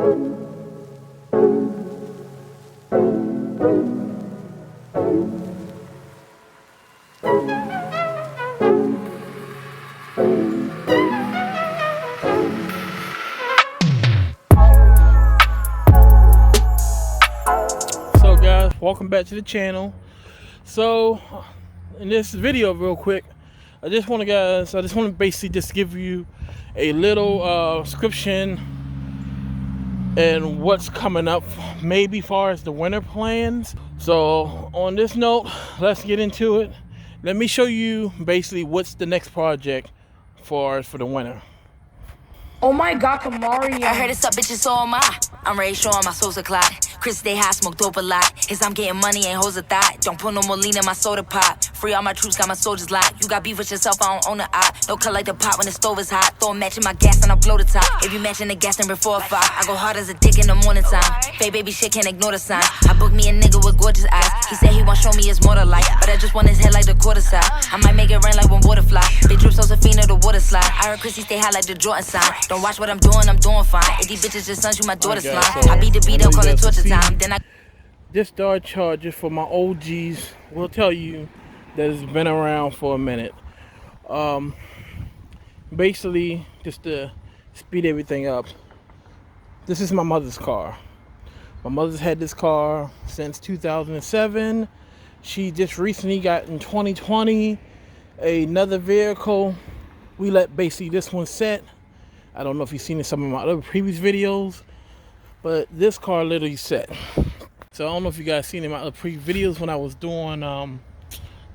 So guys, welcome back to the channel. So in this video, real quick, I just want to basically just give you a little description and what's coming up, maybe far as the winter plans. So on this note, let's get into it. Let me show you basically what's the next project for the winter. Oh my god, Kamari. I heard it's up, bitches, so am I. I'm ready, showing my soul's a clot. Chris stay high, smoke dope a lot. His I'm getting money, ain't hoes a thought. Don't put no more lean in my soda pot. Free all my troops, got my soldiers locked. You got beef with yourself, I don't own the eye. No cut like the pot when the stove is hot. Throw a match in my gas and I blow the top. If you matching the gas, then before 5. I go hard as a dick in the morning time. Fake baby shit, can't ignore the sign. I booked me a nigga with gorgeous eyes. He said he want show me his more to life, but I just want his head like the quarter side. I might make it rain like when water fly. Big drip Josephina, the water slide. I heard Chrissy stay high like the Jordan sign. Don't watch what I'm doing fine. If these bitches just sons, you my daughter's line. I beat the beat, they'll call it torture time. Then I this Dodge Charger, for my OGs, will tell you that it's been around for a minute. Basically, just to speed everything up, this is my mother's car. My mother's had this car since 2007. She just recently got, in 2020, another vehicle. We let basically this one set. I don't know if you've seen in some of my other previous videos, but this car literally set. So I don't know if you guys seen in my other previous videos when I was doing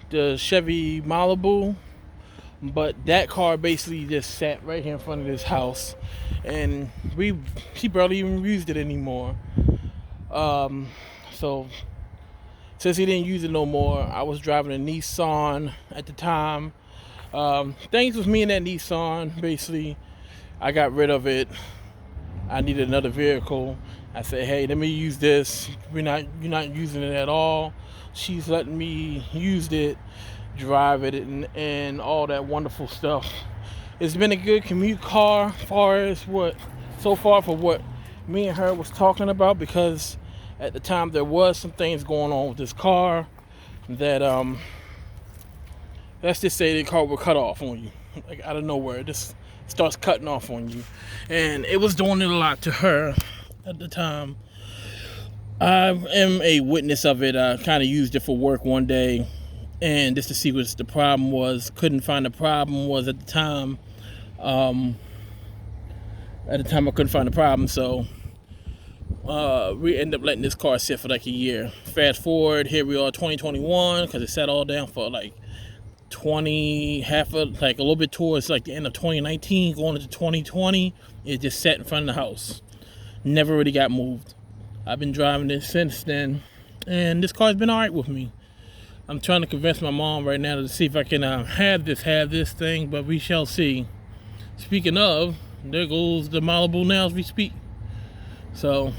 the Chevy Malibu, but that car basically just sat right here in front of this house, and she barely even used it anymore. So since he didn't use it no more, I was driving a Nissan at the time. Things with me and that Nissan, basically, I got rid of it. I needed another vehicle. I said, hey, let me use this. You're not using it at all. She's letting me use it, drive it, and all that wonderful stuff. It's been a good commute car so far for what me and her was talking about, because at the time there was some things going on with this car that let's just say the car would cut off on you, like out of nowhere. It just starts cutting off on you, and it was doing it a lot to her at the time. I am a witness of it. I kind of used it for work one day, and just to see what the problem was. Couldn't find the problem was at the time. I couldn't find the problem, so we ended up letting this car sit for like a year. Fast forward, here we are, 2021, because it sat all down for like a little bit towards like the end of 2019, going into 2020. It just sat in front of the house, never really got moved. I've been driving it since then, and this car's been all right with me. I'm trying to convince my mom right now to see if I can have this thing, but we shall see. Speaking of, there goes the Malibu now as we speak. So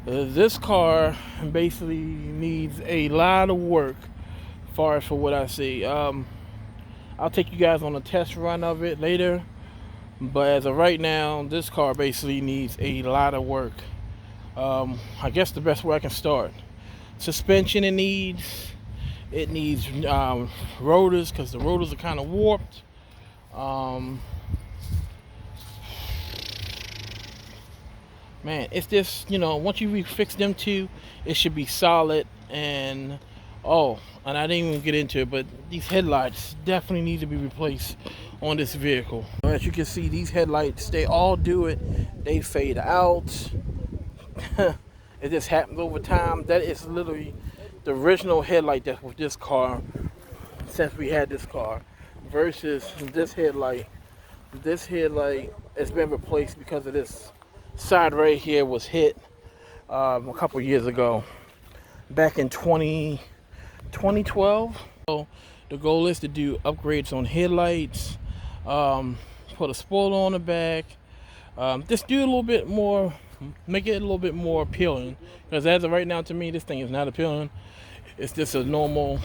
this car basically needs a lot of work, as far as for what I see. I'll take you guys on a test run of it later, but as of right now, this car basically needs a lot of work. I guess the best way I can start: suspension it needs rotors, because the rotors are kind of warped. Man, it's just, once you refix them two, it should be solid. And I didn't even get into it, but these headlights definitely need to be replaced on this vehicle. As you can see, these headlights, they all do it. They fade out. It just happens over time. That is literally the original headlight that's with this car since we had this car, versus this headlight. This headlight has been replaced because of this side right here was hit a couple years ago, back in 2012. So the goal is to do upgrades on headlights, put a spoiler on the back, just do a little bit more, make it a little bit more appealing, because as of right now, to me, this thing is not appealing. It's just a normal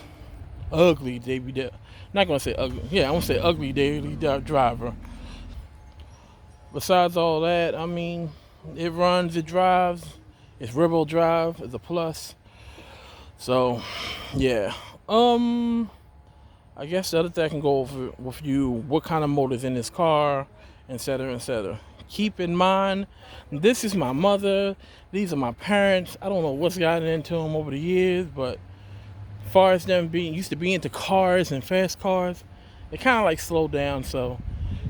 ugly daily, not gonna say ugly, yeah, I want to say ugly daily driver. besides all that, I mean, it runs, it drives, it's rear-wheel drive, it's a plus. So, yeah. I guess the other thing I can go over with you, what kind of motor is in this car, etc., etc. Keep in mind, this is my mother, these are my parents. I don't know what's gotten into them over the years, but as far as them being used to be into cars and fast cars, they kind of like slow down, so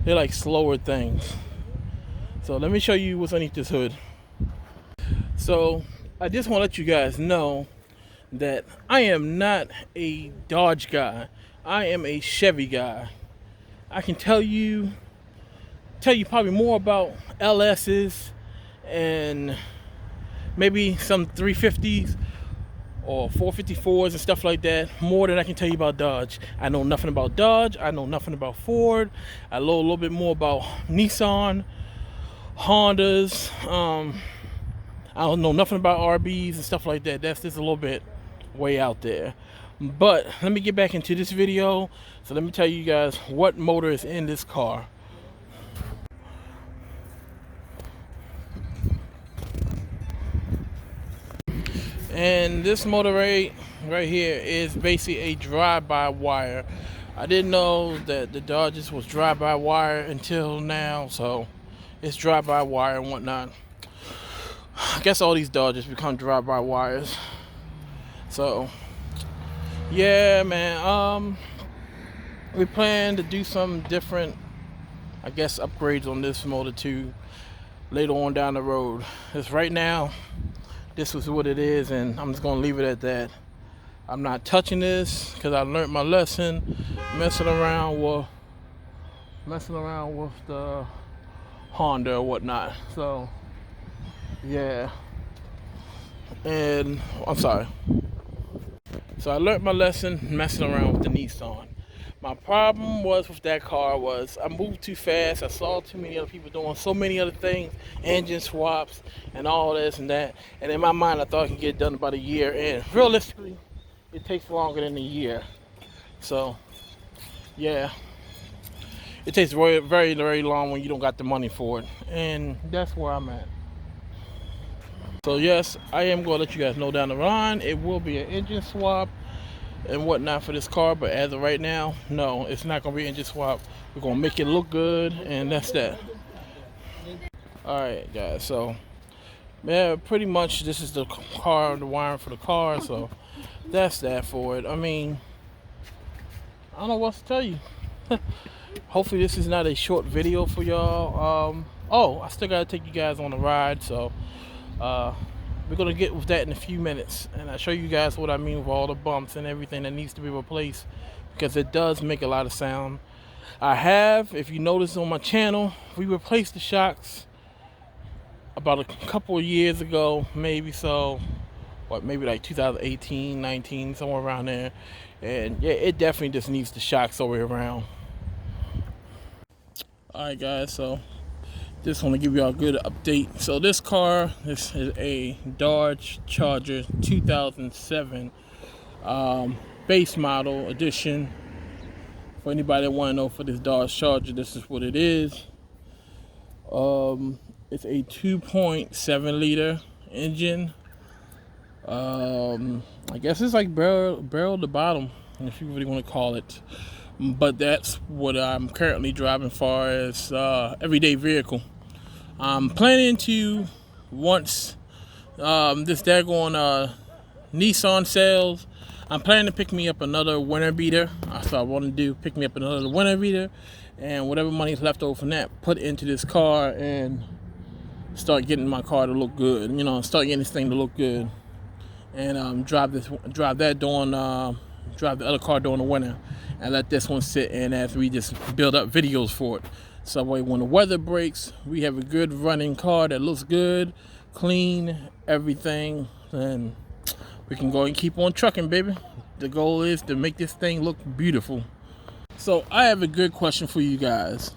they're like slower things. So let me show you what's underneath this hood. So I just want to let you guys know that I am not a Dodge guy. I am a Chevy guy. I can tell you probably more about LS's and maybe some 350s or 454s and stuff like that, more than I can tell you about Dodge. I know nothing about Dodge. I know nothing about Ford. I know a little bit more about Nissan, Hondas. I don't know nothing about RBs and stuff like that. That's just a little bit way out there. But let me get back into this video. So let me tell you guys what motor is in this car. And this motor right here is basically a drive-by-wire. I didn't know that the Dodges was drive-by-wire until now, so it's drive-by-wire and whatnot. I guess all these Dodges become drive-by-wires. So, yeah, man. We plan to do some different, I guess, upgrades on this motor too later on down the road. Because right now, this was what it is, and I'm just gonna leave it at that. I'm not touching this because I learned my lesson messing around with the Honda or whatnot. So yeah, and I'm sorry. So I learned my lesson messing around with the Nissan. My problem was with that car was I moved too fast. I saw too many other people doing so many other things, engine swaps and all this and that. And in my mind, I thought I could get it done about a year. And realistically, it takes longer than a year. So, yeah, it takes very, very, very long when you don't got the money for it. And that's where I'm at. So yes, I am going to let you guys know down the line, it will be an engine swap and whatnot for this car, but as of right now, no, it's not gonna be an engine swap. We're gonna make it look good, and that's that. All right, guys. So, yeah, pretty much this is the car, the wiring for the car. So, that's that for it. I mean, I don't know what to tell you. Hopefully, this is not a short video for y'all. Oh, I still gotta take you guys on a ride, so we're gonna get with that in a few minutes, and I'll show you guys what I mean with all the bumps and everything that needs to be replaced, because it does make a lot of sound. I have, if you notice on my channel, we replaced the shocks about a couple of years ago, maybe so, maybe like 2018, 19, somewhere around there. And yeah, it definitely just needs the shocks all the way around. Alright guys, so just want to give y'all a good update. So this car, this is a Dodge Charger 2007 base model edition. For anybody that want to know, for this Dodge Charger, this is what it is. It's a 2.7 liter engine. I guess it's like barrel to bottom, if you really want to call it. But that's what I'm currently driving far as everyday vehicle. I'm planning to, once this daggone Nissan sells, I'm planning to pick me up another winter beater. So I want to do pick me up another winter beater, and whatever money's left over from that, put into this car and start getting my car to look good. You know, start getting this thing to look good, and drive the other car during the winter, and let this one sit in as we just build up videos for it. So that way when the weather breaks, we have a good running car that looks good, clean, everything, and we can go and keep on trucking, baby. The goal is to make this thing look beautiful. So I have a good question for you guys.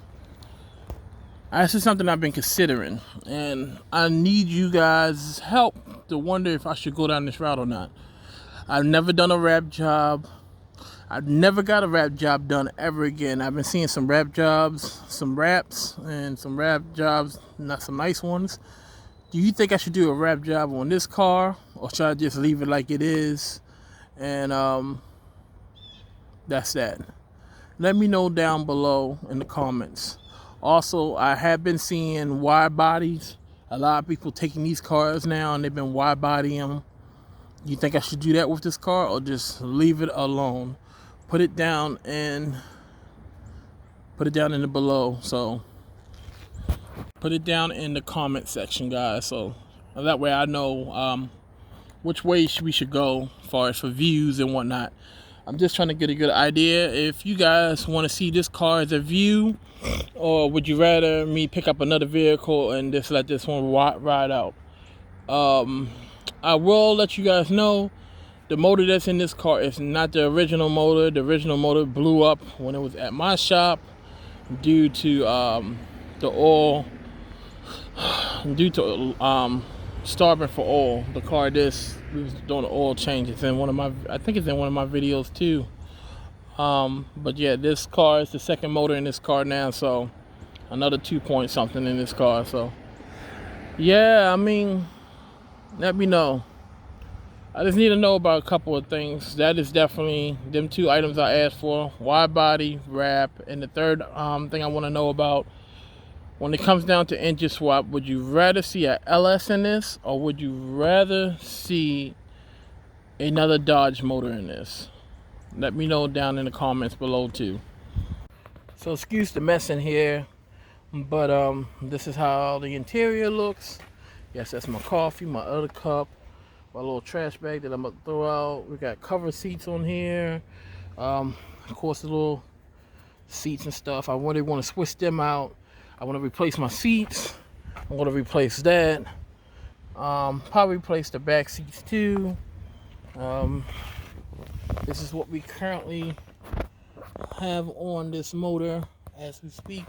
This is something I've been considering, and I need you guys' help to wonder if I should go down this route or not. I've never done a wrap job. I never got a wrap job done ever again. I've been seeing some wrap jobs, some wraps, and some wrap jobs, not some nice ones. Do you think I should do a wrap job on this car, or should I just leave it like it is? And that's that. Let me know down below in the comments. Also, I have been seeing wide bodies. A lot of people taking these cars now and they've been wide bodying them. You think I should do that with this car or just leave it alone? Put it down in the below. So put it down in the comment section, guys. So that way I know which way we should go as far as for views and whatnot. I'm just trying to get a good idea. If you guys want to see this car as a view, or would you rather me pick up another vehicle and just let this one ride out? I will let you guys know the motor that's in this car is not the original motor. The original motor blew up when it was at my shop due to the oil, due to starving for oil. The car we was doing the oil change. It's in one of my, I think it's in one of my videos too. But yeah, this car is the second motor in this car now, so another 2 point something in this car. So yeah, I mean, let me know. I just need to know about a couple of things. That is definitely them 2 items I asked for: wide body, wrap, and the third thing I want to know about, when it comes down to engine swap, would you rather see a LS in this, or would you rather see another Dodge motor in this? Let me know down in the comments below too. So excuse the mess in here, but this is how the interior looks. Yes, that's my coffee, my other cup, my little trash bag that I'm gonna throw out. We got cover seats on here. Of course, the little seats and stuff. I really want to switch them out. I want to replace my seats. I'm going to replace that. Probably replace the back seats too. This is what we currently have on this motor as we speak.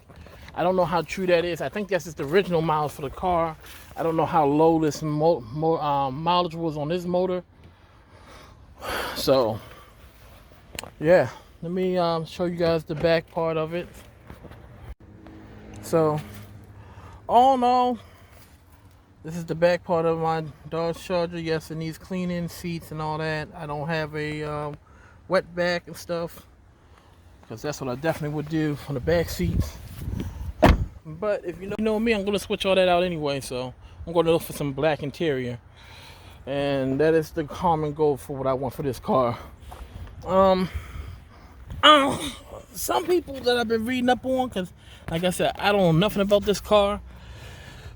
I don't know how true that is. I think that's just the original miles for the car. I don't know how low this mileage was on this motor. So yeah, let me show you guys the back part of it. So all in all, this is the back part of my Dodge Charger. Yes, it needs cleaning, seats and all that. I don't have a wet back and stuff, because that's what I definitely would do on the back seats. But if you know me, I'm going to switch all that out anyway. So I'm going to look for some black interior. And that is the common goal for what I want for this car. Some people that I've been reading up on, because like I said, I don't know nothing about this car.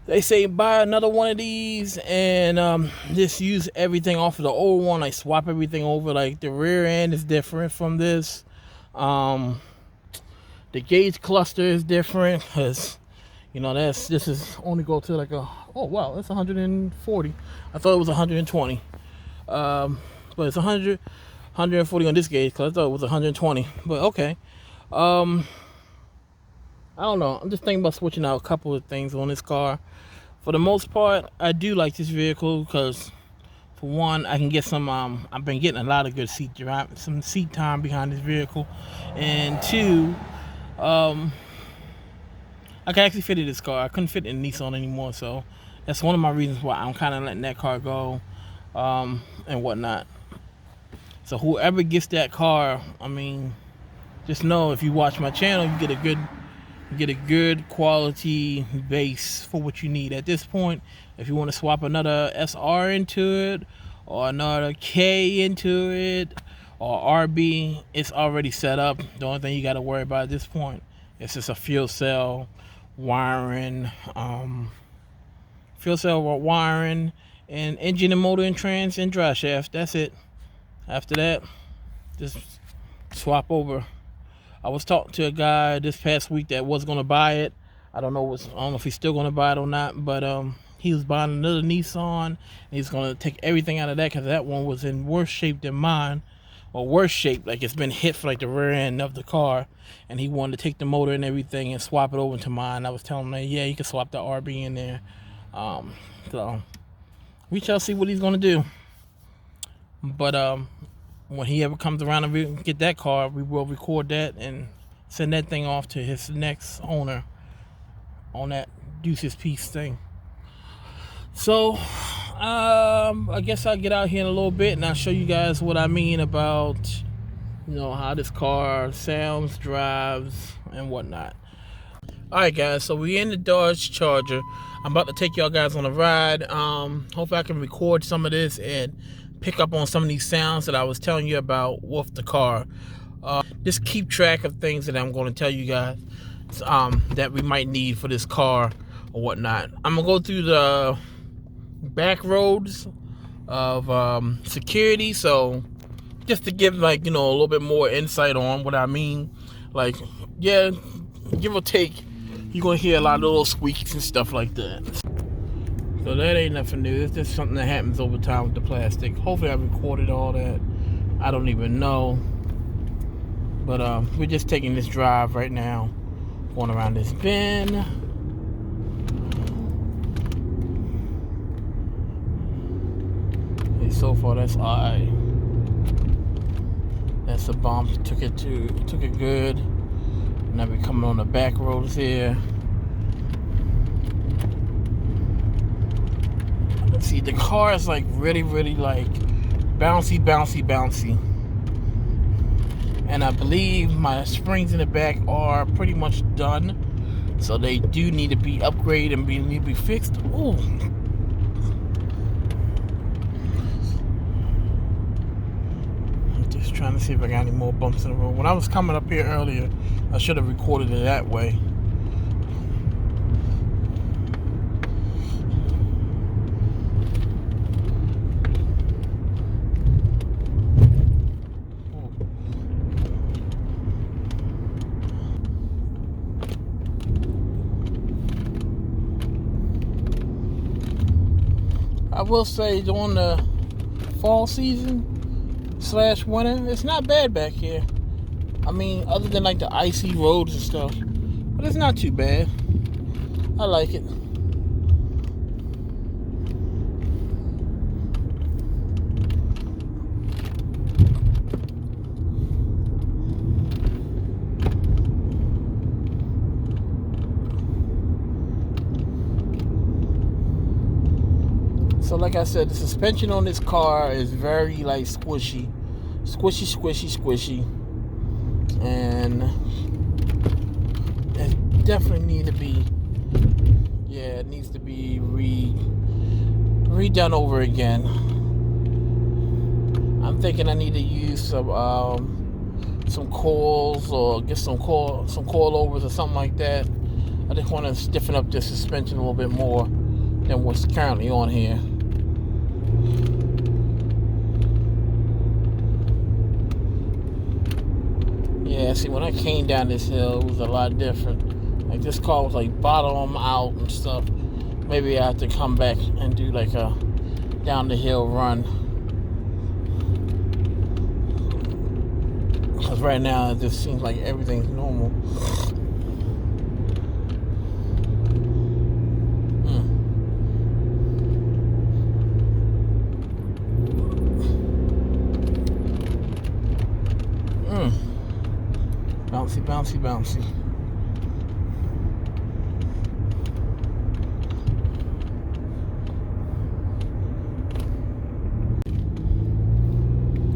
They say buy another one of these and just use everything off of the old one. Like swap everything over. Like the rear end is different from this. The gauge cluster is different, because you know this is only go to like a, oh wow, that's 140. I thought it was 120. But it's 100, 140 on this gauge, because I thought it was 120. But okay. I don't know. I'm just thinking about switching out a couple of things on this car. For the most part, I do like this vehicle because, for one, I can get some. I've been getting a lot of good some seat time behind this vehicle, and two, I can actually fit in this car. I couldn't fit in Nissan anymore, so that's one of my reasons why I'm kind of letting that car go, and whatnot. So whoever gets that car, I mean, just know if you watch my channel, you get a good quality base for what you need. At this point, if you want to swap another SR into it, or another K into it, or RB, it's already set up. The only thing you got to worry about at this point is just a fuel cell wiring, and engine and motor and trans and drive shaft. That's it. After that, just swap over. I was talking to a guy this past week that was gonna buy it. I don't know if he's still gonna buy it or not, but he was buying another Nissan, and he's gonna take everything out of that because that one was in worse shape than mine, or worse shape, like it's been hit for like the rear end of the car, and he wanted to take the motor and everything and swap it over to mine. I was telling him that yeah, you can swap the RB in there. So we shall see what he's gonna do. But when he ever comes around and we get that car, we will record that and send that thing off to his next owner on that Deuces Piece thing. So, I guess I'll get out here in a little bit and I'll show you guys what I mean about, how this car sounds, drives, and whatnot. Alright guys, so we're in the Dodge Charger. I'm about to take y'all guys on a ride. Hopefully I can record some of this and pick up on some of these sounds that I was telling you about with the car. Just keep track of things that I'm going to tell you guys that we might need for this car or whatnot. I'm going to go through the back roads of security, so just to give a little bit more insight on what I mean. Yeah, give or take, you're gonna hear a lot of little squeaks and stuff like that. So that ain't nothing new. It's just something that happens over time with the plastic. Hopefully I recorded all that. I don't even know. But we're just taking this drive right now, going around this bend. Hey, so far that's alright. That's a bump. Took it good. Now we're coming on the back roads here. See, the car is really bouncy. And I believe my springs in the back are pretty much done. So they do need to be upgraded and need to be fixed. Ooh. I'm just trying to see if I got any more bumps in the road. When I was coming up here earlier, I should have recorded it that way. I will say during the fall season / winter, it's not bad back here. I mean, other than the icy roads and stuff, but it's not too bad. I like it. So like I said, the suspension on this car is very squishy. And it definitely needs to be, it needs to be redone over again. I'm thinking I need to use some coils or get some coilovers or something like that. I just want to stiffen up the suspension a little bit more than what's currently on here. Yeah, see, when I came down this hill, it was a lot different. This car was bottom out and stuff. Maybe I have to come back and do a down the hill run. Because right now it just seems like everything's normal. Bouncy.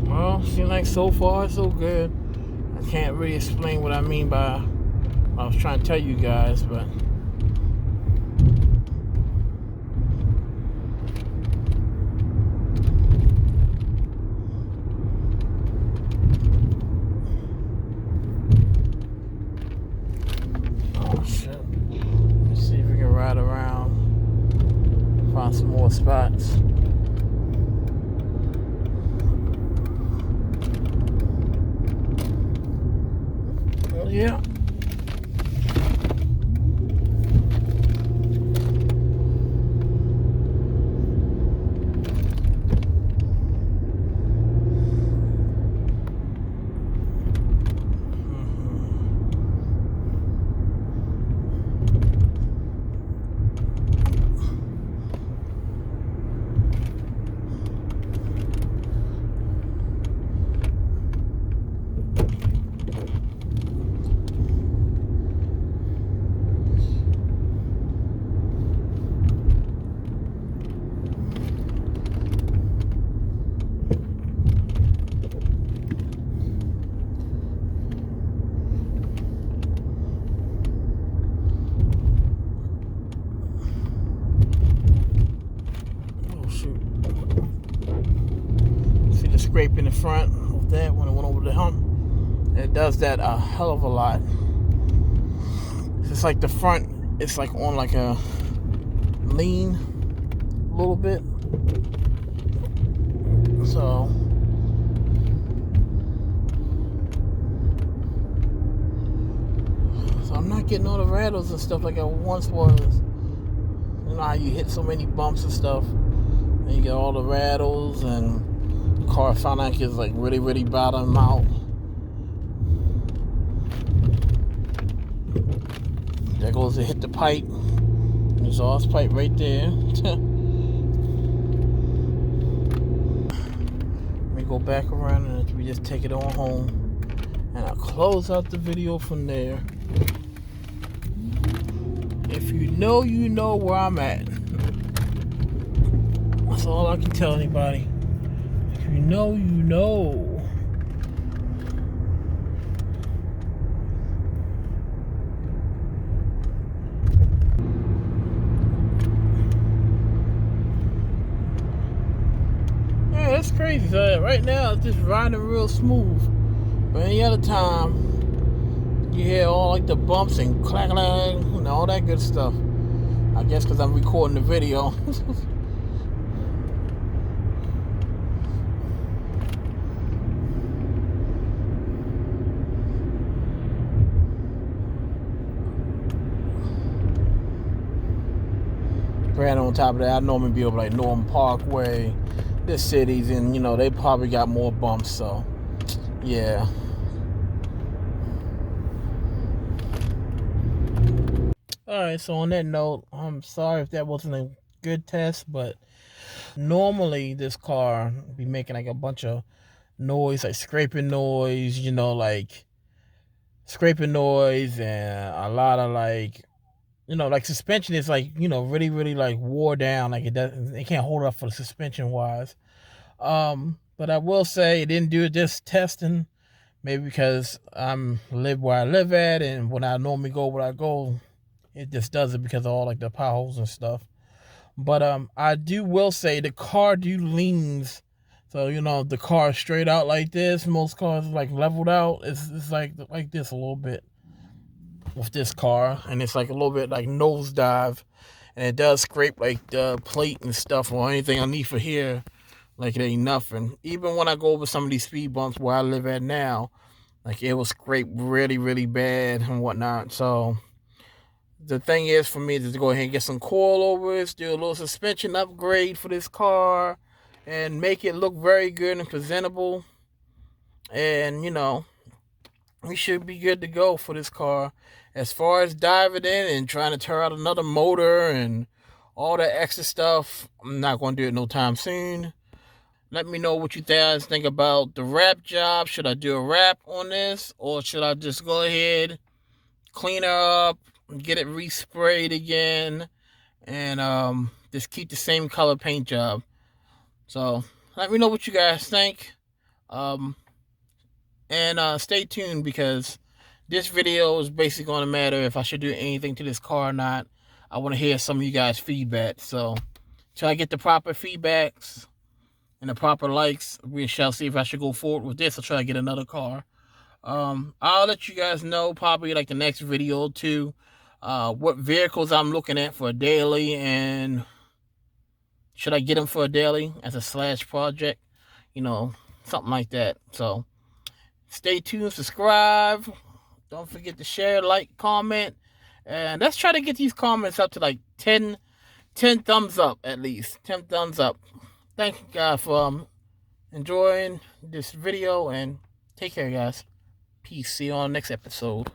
Well, seems like so far so good. I can't really explain what I mean by what I was trying to tell you guys, but some more spots. Yeah. shoot. See the scrape in the front of that when it went over the hump? It does that a hell of a lot. It's like the front, it's like on like a lean a little bit. So I'm not getting all the rattles and stuff like I once was. You know how you hit so many bumps and stuff, and you get all the rattles, and the car sound like it's like really, really bottom out. There goes to hit the pipe. There's all this pipe right there. Let me go back around and we just take it on home, and I'll close out the video from there. If you know, you know where I'm at. That's all I can tell anybody. If you know, you know. Yeah, that's crazy. So right now, it's just riding real smooth. But any other time, you hear all like the bumps and clacking and all that good stuff. I guess because I'm recording the video. Right on top of that, I normally be over like Norton Parkway, the cities, and you know they probably got more bumps. So, yeah. Alright, so on that note, I'm sorry if that wasn't a good test, but normally this car be making like a bunch of noise, like scraping noise, you know, like scraping noise, and a lot of like, you know, like suspension is like, you know, really, really like wore down, like it can't hold up for the suspension wise. But I will say it didn't do this testing, maybe because I'm live where I live at, and when I normally go where I go, it just does it because of all like the potholes and stuff. But I will say the car leans. So you know the car is straight out like this. Most cars like leveled out. It's like this a little bit with this car, and it's like a little bit like nosedive, and it does scrape like the plate and stuff or anything underneath of here. Like it ain't nothing. Even when I go over some of these speed bumps where I live at now, like it will scrape really, really bad and whatnot. So the thing is for me is to go ahead and get some coilovers, do a little suspension upgrade for this car, and make it look very good and presentable. And you know, we should be good to go for this car. As far as diving in and trying to tear out another motor and all that extra stuff, I'm not going to do it no time soon. Let me know what you guys think about the wrap job. Should I do a wrap on this, or should I just go ahead, clean her up, get it resprayed again, and just keep the same color paint job? So let me know what you guys think, and stay tuned, because this video is basically going to matter if I should do anything to this car or not. I want to hear some of you guys' feedback. So till I get the proper feedbacks and the proper likes, we shall see if I should go forward with this or try to get another car. I'll let you guys know probably like the next video or two, what vehicles I'm looking at for a daily, and should I get them for a daily as a slash project, you know, something like that. So stay tuned, subscribe, don't forget to share, like, comment, and let's try to get these comments up to like 10 thumbs up at least. 10 thumbs up. Thank you guys for enjoying this video, and take care, guys. Peace. See you on the next episode.